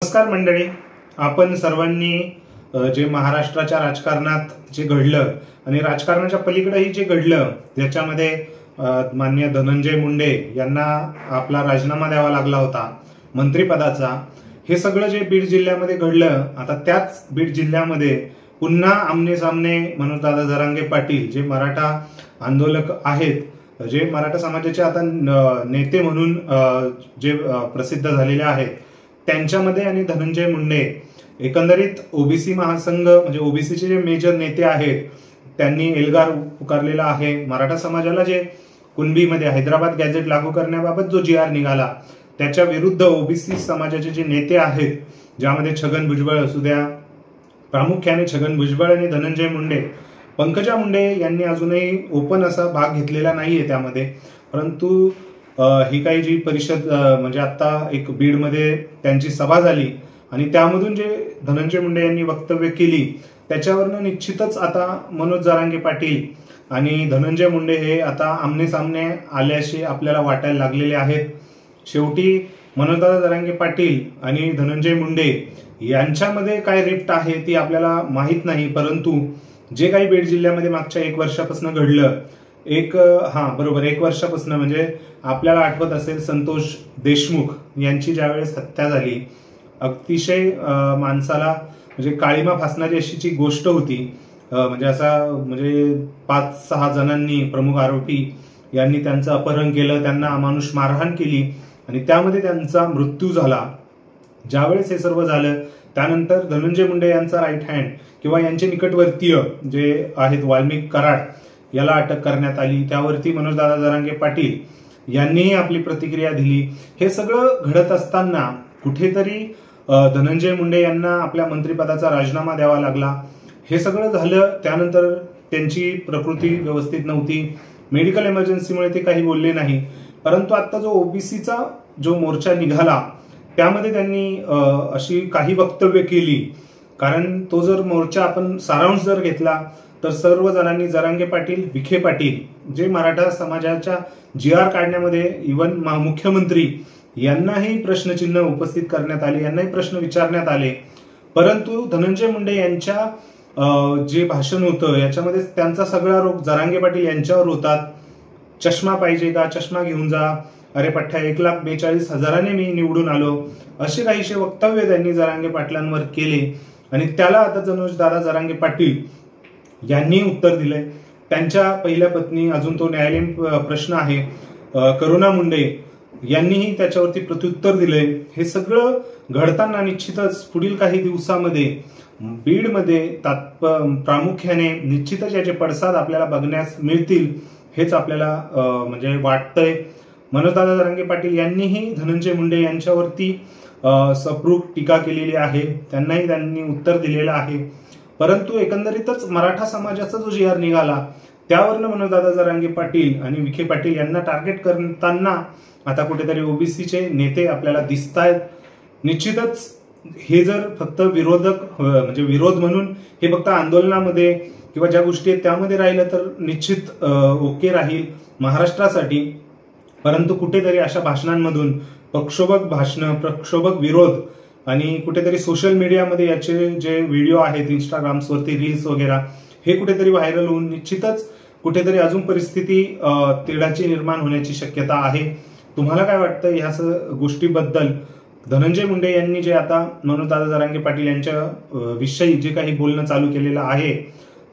नमस्कार मंडळी, आपण सर्वांनी जे महाराष्ट्राच्या राजकारणात जे घडलं आणि राजकारणाच्या पलीकडेही जे घडलं त्याच्यामध्ये माननीय धनंजय मुंडे यांना आपला राजीनामा द्यावा लागला होता मंत्रिपदाचा। हे सगळं जे बीड जिल्ह्यामध्ये घडलं, आता त्याच बीड जिल्ह्यामध्ये पुन्हा आमने सामने मनोजदादा जरांगे पाटील जे मराठा आंदोलक आहेत, जे मराठा समाजाचे आता नेते म्हणून जे प्रसिद्ध झालेले आहेत, त्यांच्यामध्ये आणि धनंजय मुंडे एकंदरीत ओबीसी महासंघ म्हणजे ओबीसीचे जे मेजर नेते आहेत त्यांनी एल्गार पुकारलेला आहे। मराठा समाजाला जे कुणबीमध्ये हैदराबाद गॅझेट लागू करण्याबाबत जो GR निघाला त्याच्या विरुद्ध ओबीसी समाजाचे जे नेते आहेत, ज्यामध्ये छगन भुजबळ असू द्या, प्रामुख्याने छगन भुजबळ आणि धनंजय मुंडे, पंकजा मुंडे यांनी अजूनही ओपन असा भाग घेतलेला नाहीये त्यामध्ये, परंतु ही काही जी परिषद म्हणजे आता एक बीडमध्ये त्यांची सभा झाली आणि त्यामधून जे धनंजय मुंडे यांनी वक्तव्य केली त्याच्यावरनं निश्चितच आता मनोज जरांगे पाटील आणि धनंजय मुंडे हे आता आमने सामने आल्याशी आपल्याला वाटायला लागलेले आहेत। शेवटी मनोजदादा जरांगे पाटील आणि धनंजय मुंडे यांच्यामध्ये काय रिफ्ट आहे ती आपल्याला माहित नाही, परंतु जे काही बीड जिल्ह्यामध्ये मागच्या 1 वर्षापासून घडलं, एक वर्षापासून म्हणजे आपल्याला आठवत असेल संतोष देशमुख यांची ज्यावेळेस हत्या झाली, अतिशय माणसाला म्हणजे काळीमा फासणारी अशीची गोष्ट होती। म्हणजे असा म्हणजे 5-6 जणांनी, प्रमुख आरोपी यांनी त्यांचं अपहरण केलं, त्यांना अमानुष मारहाण केली आणि त्यामध्ये त्यांचा मृत्यू झाला। ज्यावेळेस हे सर्व झालं त्यानंतर धनंजय मुंडे यांचा राईट हँड किंवा यांचे निकटवर्तीय जे आहेत वाल्मिक कराड याला अटक करण्यात आली, त्यावरती मनोजदादा जरांगे पाटील यांनीही आपली प्रतिक्रिया दिली। हे सगळं घडत असताना कुठेतरी धनंजय मुंडे यांना आपल्या मंत्रिपदाचा राजीनामा द्यावा लागला। हे सगळं झालं त्यानंतर त्यांची प्रकृती व्यवस्थित नव्हती, मेडिकल इमर्जन्सीमुळे ते काही बोलले नाही, परंतु आता जो ओबीसीचा जो मोर्चा निघाला त्यामध्ये त्यांनी अशी काही वक्तव्य केली, कारण तो जर मोर्चा आपण सारांश जर घेतला तर सर्व जणांनी जरांगे पाटील, विखे पाटील जे मराठा समाजाच्या GR काढण्यामध्ये इव्हन मुख्यमंत्री यांनाही प्रश्नचिन्ह उपस्थित करण्यात आले, यांनाही प्रश्न विचारण्यात आले, परंतु धनंजय मुंडे यांच्या जे भाषण होतं याच्यामध्ये त्यांचा सगळा रोग जरांगे पाटील यांच्यावर होतात। चष्मा पाहिजे का, चष्मा घेऊन जा, अरे पठ्ठ्या 1,42,000 मी निवडून आलो, असे काहीशे वक्तव्य त्यांनी जरांगे पाटलांवर केले आणि त्याला आता मनोजदादा जरांगे पाटील यांनी उत्तर दिले। त्यांच्या पहिल्या पत्नी, अजून तो न्यायालयीन प्रश्न आहे, करुणा मुंडे यांनीही त्याच्यावरती प्रत्युत्तर दिले। हे सगळं घडताना निश्चितच पुढील काही दिवसामध्ये बीडमध्ये प्रामुख्याने निश्चितच याचे पडसाद आपल्याला बघण्यास मिळतील हेच आपल्याला म्हणजे वाटतंय। मनोजदादा जरांगे पाटील यांनीही धनंजय मुंडे यांच्यावरती सप्रूप टीका केलेली आहे, त्यांनी उत्तर दिलेलं आहे, परंतु एकंदरीतच मराठा समाजाचा जो GR निघाला त्यावरनं मनोजदादा जरांगे पाटील आणि विखे पाटील यांना टार्गेट करताना आता कुठेतरी ओबीसीचे नेते आपल्याला दिसतायत। निश्चितच हे जर फक्त विरोधक म्हणजे विरोध म्हणून हे फक्त आंदोलनामध्ये किंवा ज्या गोष्टी आहेत त्यामध्ये राहिलं तर निश्चित ओके राहील महाराष्ट्रासाठी, परंतु कुठेतरी अशा भाषणांमधून प्रक्षोभक भाषणं, प्रक्षोभक विरोध आणि कुठेतरी सोशल मीडियामध्ये याचे जे व्हिडिओ आहेत इंस्टाग्राम्सवरती रील्स वगैरे हे कुठेतरी व्हायरल होऊन निश्चितच कुठेतरी अजून परिस्थिती तेढाची निर्माण होण्याची शक्यता आहे। तुम्हाला काय वाटतं ह्या गोष्टीबद्दल? धनंजय मुंडे यांनी जे आता मनोजदादा जरांगे पाटील यांच्या विषयी जे काही बोलणं चालू केलेलं आहे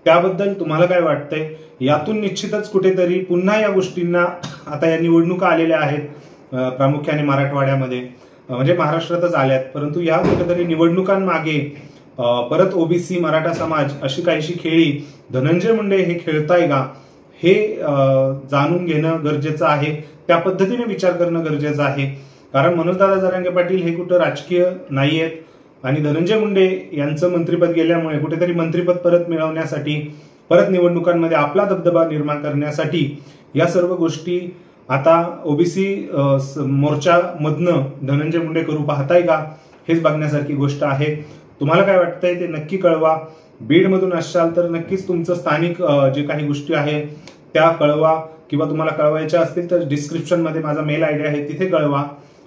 त्याबद्दल तुम्हाला काय वाटतंय? यातून निश्चितच कुठेतरी पुन्हा या गोष्टींना, आता या निवडणुका आलेल्या आहेत प्रामुख्याने मराठवाड्यामध्ये म्हणजे महाराष्ट्रातच आल्यात, परंतु या कुठेतरी निवडणुकांमागे परत ओबीसी मराठा समाज अशी काहीशी खेळी धनंजय मुंडे हे खेळताय का हे जाणून घेणं गरजेचं आहे, त्या पद्धतीने विचार करणं गरजेचं आहे, कारण मनोजदादा जरांगे पाटील हे कुठं राजकीय नाहीयेत आणि धनंजय मुंडे यांचं मंत्रिपद गेल्यामुळे कुठेतरी मंत्रिपद परत मिळवण्यासाठी, परत निवडणुकांमध्ये आपला दबदबा निर्माण करण्यासाठी या सर्व गोष्टी आता ओबीसी मोर्चामधनं धनंजय मुंडे करू पाहताय का हेच बघण्यासारखी गोष्ट आहे। तुम्हाला काय वाटतंय ते नक्की कळवा। बीडमधून असाल तर नक्कीच तुमचं स्थानिक जे काही गोष्टी आहेत त्या कळवा, किंवा तुम्हाला कळवायच्या असतील तर डिस्क्रिप्शनमध्ये माझा मेल ID आहे तिथे कळवा।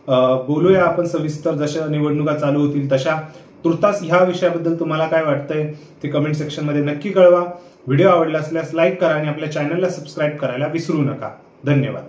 बोलूया आपण सविस्तर, जशा निवडणुका चालू होतील तशा. तुर्तास ह्या विषयाबद्दल तुम्हाला काय वाटतंय ते कमेंट सेक्शन मध्ये नक्की कळवा. व्हिडिओ आवडला असल्यास लाईक करा आणि आपल्या चॅनलला सबस्क्राईब करायला विसरू नका. धन्यवाद.